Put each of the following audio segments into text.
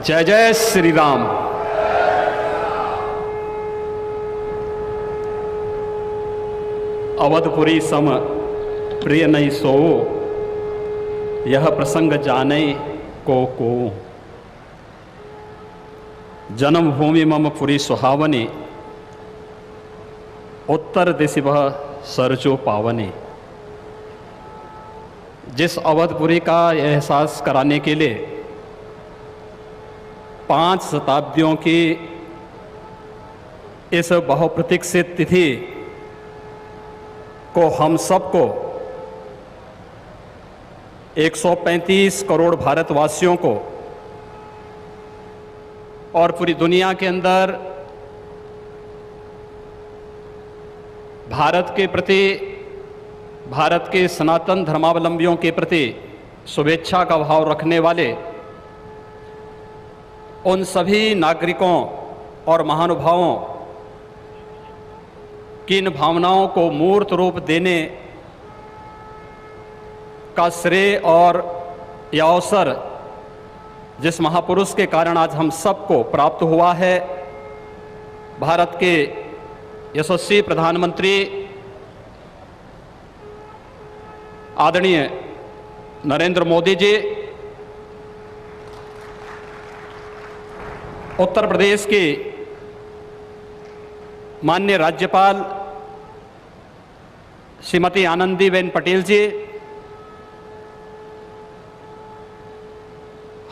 जय जय श्री राम। अवधपुरी सम प्रिय नहीं सो, यह प्रसंग जाने को। जन्मभूमि मम पुरी सुहावनी, उत्तर दिशि वह सरजो पावनी। जिस अवधपुरी का एहसास कराने के लिए 5 शताब्दियों की इस बहुप्रतीक्षित तिथि को हम सबको 135 करोड़ भारतवासियों को और पूरी दुनिया के अंदर भारत के प्रति, भारत के सनातन धर्मावलंबियों के प्रति शुभेच्छा का भाव रखने वाले उन सभी नागरिकों और महानुभावों की इन भावनाओं को मूर्त रूप देने का श्रेय और यह अवसर जिस महापुरुष के कारण आज हम सबको प्राप्त हुआ है, भारत के यशस्वी प्रधानमंत्री आदरणीय नरेंद्र मोदी जी, उत्तर प्रदेश की माननीय राज्यपाल श्रीमती आनंदीबेन पटेल जी,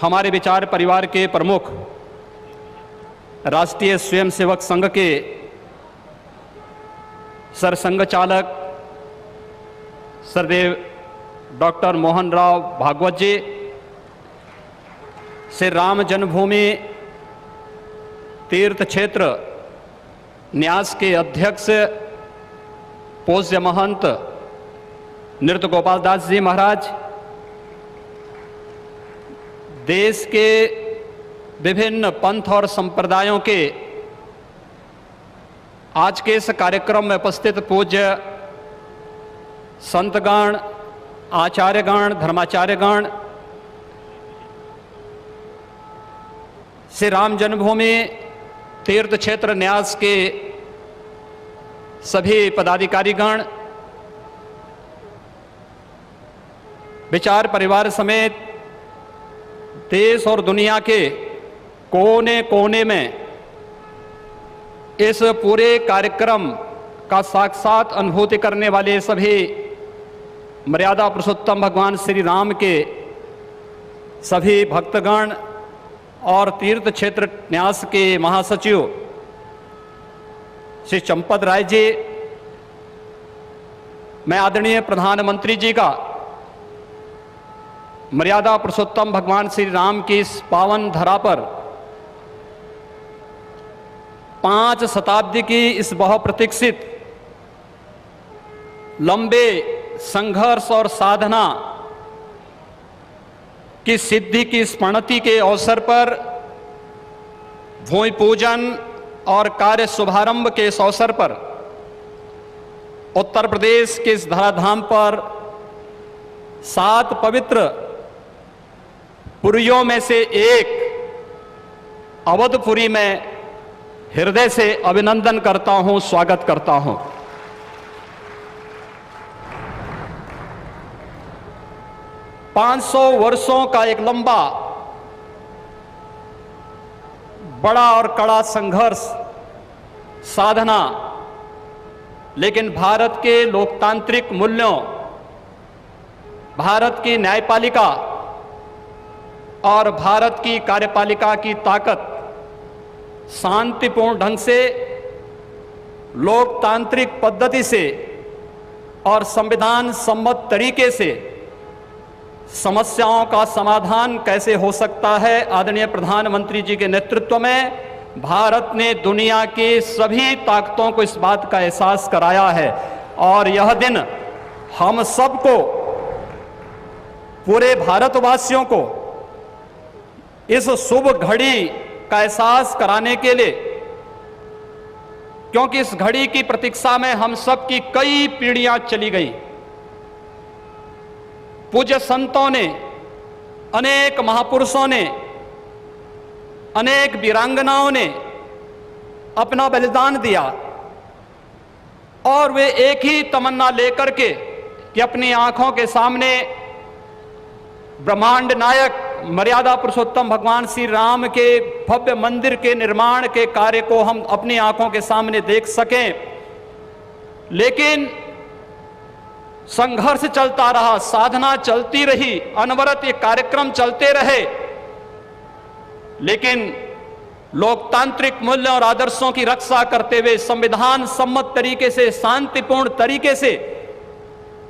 हमारे विचार परिवार के प्रमुख राष्ट्रीय स्वयंसेवक संघ के सरसंघ चालक सरदेव डॉक्टर मोहन राव भागवत जी, श्री राम जन्मभूमि तीर्थ क्षेत्र न्यास के अध्यक्ष पूज्य महंत नृत्य गोपाल दास जी महाराज, देश के विभिन्न पंथ और संप्रदायों के आज के इस कार्यक्रम में उपस्थित पूज्य संतगण, आचार्यगण, धर्माचार्यगण, श्री राम जन्मभूमि तीर्थ क्षेत्र न्यास के सभी पदाधिकारीगण, विचार परिवार समेत देश और दुनिया के कोने कोने में इस पूरे कार्यक्रम का साक्षात अनुभूति करने वाले सभी मर्यादा पुरुषोत्तम भगवान श्री राम के सभी भक्तगण और तीर्थ क्षेत्र न्यास के महासचिव श्री चंपत राय जी, मैं आदरणीय प्रधानमंत्री जी का मर्यादा पुरुषोत्तम भगवान श्री राम की इस पावन धरा पर 5 शताब्दी की इस बहुप्रतीक्षित लंबे संघर्ष और साधना की सिद्धि की स्मृति के अवसर पर भूमि पूजन और कार्य शुभारंभ के इस अवसर पर उत्तर प्रदेश के इस धराधाम पर 7 पवित्र पुरियों में से एक अवधपुरी में हृदय से अभिनंदन करता हूं, स्वागत करता हूं। पांच 500 वर्षों का एक लंबा, बड़ा और कड़ा संघर्ष, साधना, लेकिन भारत के लोकतांत्रिक मूल्यों, भारत की न्यायपालिका और भारत की कार्यपालिका की ताकत शांतिपूर्ण ढंग से, लोकतांत्रिक पद्धति से और संविधान सम्मत तरीके से समस्याओं का समाधान कैसे हो सकता है, आदरणीय प्रधानमंत्री जी के नेतृत्व में भारत ने दुनिया की सभी ताकतों को इस बात का एहसास कराया है। और यह दिन हम सबको, पूरे भारतवासियों को इस शुभ घड़ी का एहसास कराने के लिए, क्योंकि इस घड़ी की प्रतीक्षा में हम सब की कई पीढ़ियां चली गई। पूज्य संतों ने, अनेक महापुरुषों ने अनेक वीरांगनाओं ने अपना बलिदान दिया और वे एक ही तमन्ना लेकर के कि अपनी आंखों के सामने ब्रह्मांड नायक मर्यादा पुरुषोत्तम भगवान श्री राम के भव्य मंदिर के निर्माण के कार्य को हम अपनी आंखों के सामने देख सकें। लेकिन संघर्ष चलता रहा, साधना चलती रही, अनवरत ये कार्यक्रम चलते रहे, लेकिन लोकतांत्रिक मूल्यों और आदर्शों की रक्षा करते हुए संविधान सम्मत तरीके से, शांतिपूर्ण तरीके से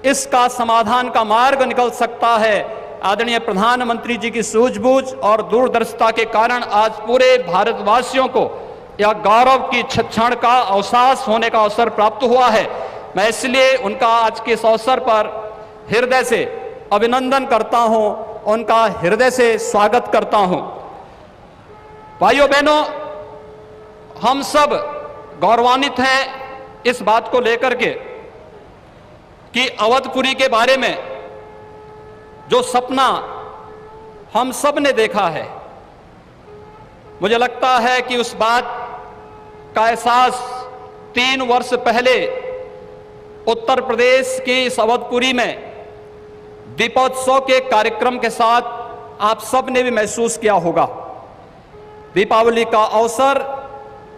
इसका समाधान का मार्ग निकल सकता है। आदरणीय प्रधानमंत्री जी की सूझबूझ और दूरदर्शिता के कारण आज पूरे भारतवासियों को यह गौरव की क्षण का अवकाश होने का अवसर प्राप्त हुआ है। मैं इसलिए उनका आज के इस अवसर पर हृदय से अभिनंदन करता हूं, उनका हृदय से स्वागत करता हूं। भाइयों बहनों, हम सब गौरवान्वित हैं इस बात को लेकर के कि अवधपुरी के बारे में जो सपना हम सब ने देखा है, मुझे लगता है कि उस बात का एहसास 3 वर्ष पहले उत्तर प्रदेश की इस अवधपुरी में दीपोत्सव के कार्यक्रम के साथ आप सब ने भी महसूस किया होगा। दीपावली का अवसर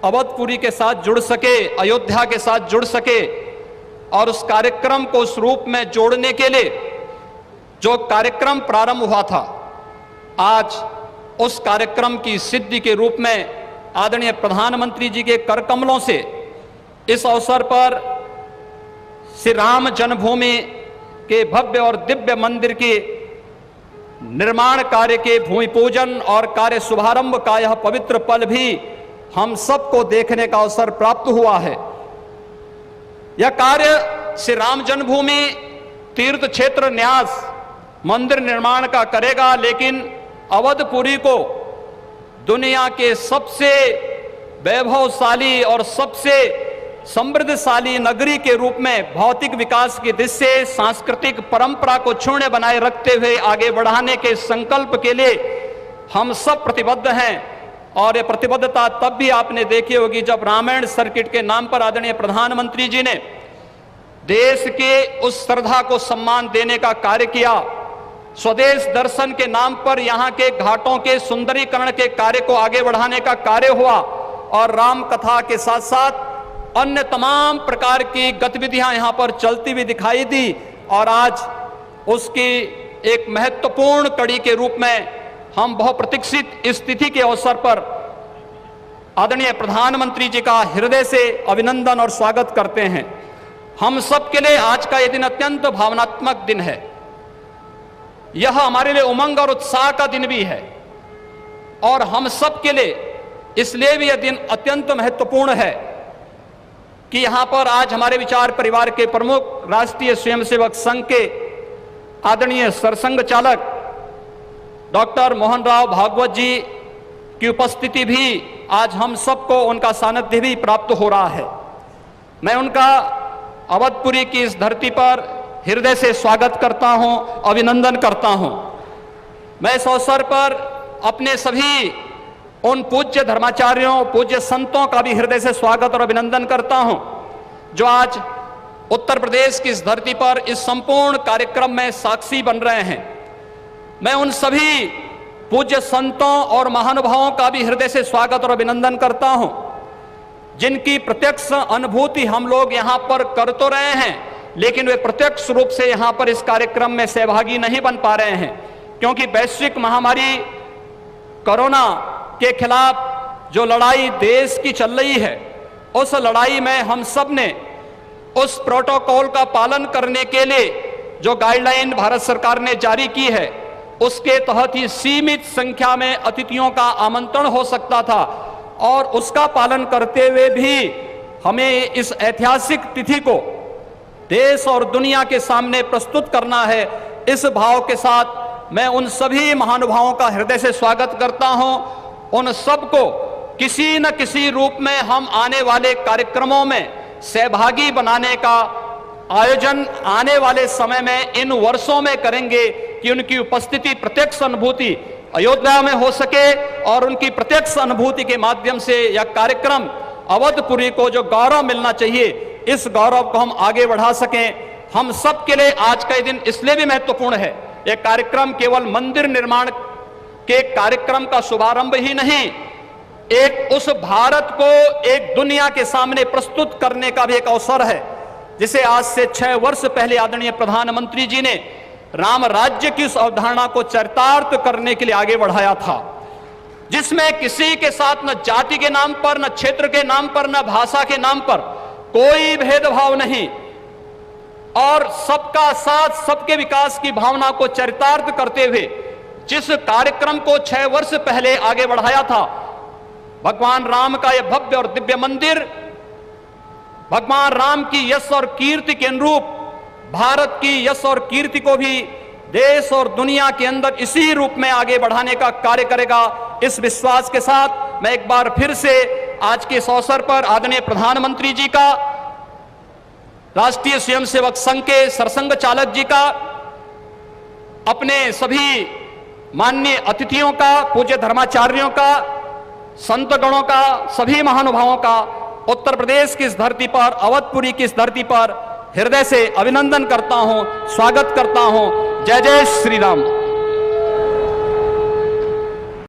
अवधपुरी के साथ जुड़ सके, अयोध्या के साथ जुड़ सके और उस कार्यक्रम को उस रूप में जोड़ने के लिए जो कार्यक्रम प्रारंभ हुआ था, आज उस कार्यक्रम की सिद्धि के रूप में आदरणीय प्रधानमंत्री जी के कर कमलों से इस अवसर पर श्री राम जन्मभूमि के भव्य और दिव्य मंदिर के निर्माण कार्य के भूमि पूजन और कार्य शुभारंभ का यह पवित्र पल भी हम सबको देखने का अवसर प्राप्त हुआ है। यह कार्य श्री राम जन्मभूमि तीर्थ क्षेत्र न्यास मंदिर निर्माण का करेगा, लेकिन अवधपुरी को दुनिया के सबसे वैभवशाली और सबसे समृद्धशाली नगरी के रूप में भौतिक विकास की दिशा से सांस्कृतिक परंपरा को क्षुण्ण बनाए रखते हुए आगे बढ़ाने के संकल्प के लिए हम सब प्रतिबद्ध हैं। और ये प्रतिबद्धता तब भी आपने देखी होगी जब रामायण सर्किट के नाम पर आदरणीय प्रधानमंत्री जी ने देश के उस श्रद्धा को सम्मान देने का कार्य किया। स्वदेश दर्शन के नाम पर यहाँ के घाटों के सुंदरीकरण के कार्य को आगे बढ़ाने का कार्य हुआ और राम कथा के साथ साथ अन्य तमाम प्रकार की गतिविधियां यहाँ पर चलती हुई दिखाई दी। और आज उसकी एक महत्वपूर्ण कड़ी के रूप में हम बहुप्रतीक्षित स्थिति के अवसर पर आदरणीय प्रधानमंत्री जी का हृदय से अभिनंदन और स्वागत करते हैं। हम सब के लिए आज का यह दिन अत्यंत भावनात्मक दिन है। यह हमारे लिए उमंग और उत्साह का दिन भी है और हम सब के लिए इसलिए भी यह दिन अत्यंत महत्वपूर्ण है कि यहां पर आज हमारे विचार परिवार के प्रमुख राष्ट्रीय स्वयंसेवक संघ के आदरणीय सरसंघ चालक डॉक्टर मोहन राव भागवत जी की उपस्थिति भी आज हम सबको उनका सानिध्य भी प्राप्त हो रहा है। मैं उनका अवधपुरी की इस धरती पर हृदय से स्वागत करता हूं, अभिनंदन करता हूं। मैं इस अवसर पर अपने सभी उन पूज्य धर्माचार्यों, पूज्य संतों का भी हृदय से स्वागत और अभिनंदन करता हूं जो आज उत्तर प्रदेश की इस धरती पर इस संपूर्ण कार्यक्रम में साक्षी बन रहे हैं। मैं उन सभी पूज्य संतों और महानुभावों का भी हृदय से स्वागत और अभिनंदन करता हूं जिनकी प्रत्यक्ष अनुभूति हम लोग यहाँ पर कर तो रहे हैं, लेकिन वे प्रत्यक्ष रूप से यहाँ पर इस कार्यक्रम में सहभागी नहीं बन पा रहे हैं क्योंकि वैश्विक महामारी कोरोना के खिलाफ जो लड़ाई देश की चल रही है, उस लड़ाई में हम सब ने उस प्रोटोकॉल का पालन करने के लिए जो गाइडलाइन भारत सरकार ने जारी की है उसके तहत ही सीमित संख्या में अतिथियों का आमंत्रण हो सकता था और उसका पालन करते हुए भी हमें इस ऐतिहासिक तिथि को देश और दुनिया के सामने प्रस्तुत करना है। इस भाव के साथ मैं उन सभी महानुभावों का हृदय से स्वागत करता हूं। उन सबको किसी न किसी रूप में हम आने वाले कार्यक्रमों में सहभागी बनाने का आयोजन आने वाले समय में इन वर्षों में करेंगे कि उनकी उपस्थिति, प्रत्यक्ष अनुभूति अयोध्या में हो सके और उनकी प्रत्यक्ष अनुभूति के माध्यम से यह कार्यक्रम अवधपुरी को जो गौरव मिलना चाहिए, इस गौरव को हम आगे बढ़ा सकें। हम सब के लिए आज का दिन इसलिए भी महत्वपूर्ण है। यह कार्यक्रम केवल मंदिर निर्माण के कार्यक्रम का शुभारंभ ही नहीं, एक उस भारत को एक दुनिया के सामने प्रस्तुत करने का भी एक अवसर है, जिसे आज से 6 वर्ष पहले आदरणीय प्रधानमंत्री जी ने राम राज्य की उस अवधारणा को चरितार्थ करने के लिए आगे बढ़ाया था, जिसमें किसी के साथ न जाति के नाम पर, न क्षेत्र के नाम पर, न भाषा के नाम पर कोई भेदभाव नहीं, और सबका साथ सबके विकास की भावना को चरितार्थ करते हुए जिस कार्यक्रम को 6 वर्ष पहले आगे बढ़ाया था, भगवान राम का यह भव्य और दिव्य मंदिर भगवान राम की यश और कीर्ति के अनुरूप भारत की यश और कीर्ति को भी देश और दुनिया के अंदर इसी रूप में आगे बढ़ाने का कार्य करेगा। इस विश्वास के साथ मैं एक बार फिर से आज के इस अवसर पर आदरणीय प्रधानमंत्री जी का, राष्ट्रीय स्वयंसेवक संघ के सरसंघ चालक जी का, अपने सभी माननीय अतिथियों का, पूज्य धर्माचार्यों का, संत गणों का, सभी महानुभावों का उत्तर प्रदेश की इस धरती पर, अवधपुरी की इस धरती पर हृदय से अभिनंदन करता हूं, स्वागत करता हूं। जय जय श्री राम।